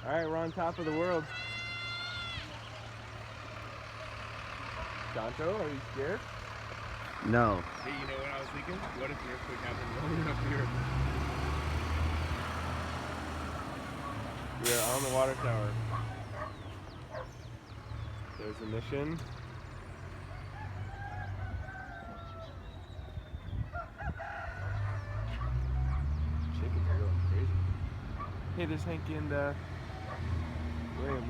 Alright, we're on top of the world. Tanto, are you scared? No. Hey, you know what I was thinking? What if an earthquake happened while we were up here? We are on the water tower. There's the mission. Chickens are going crazy. Hey, there's Hank and William.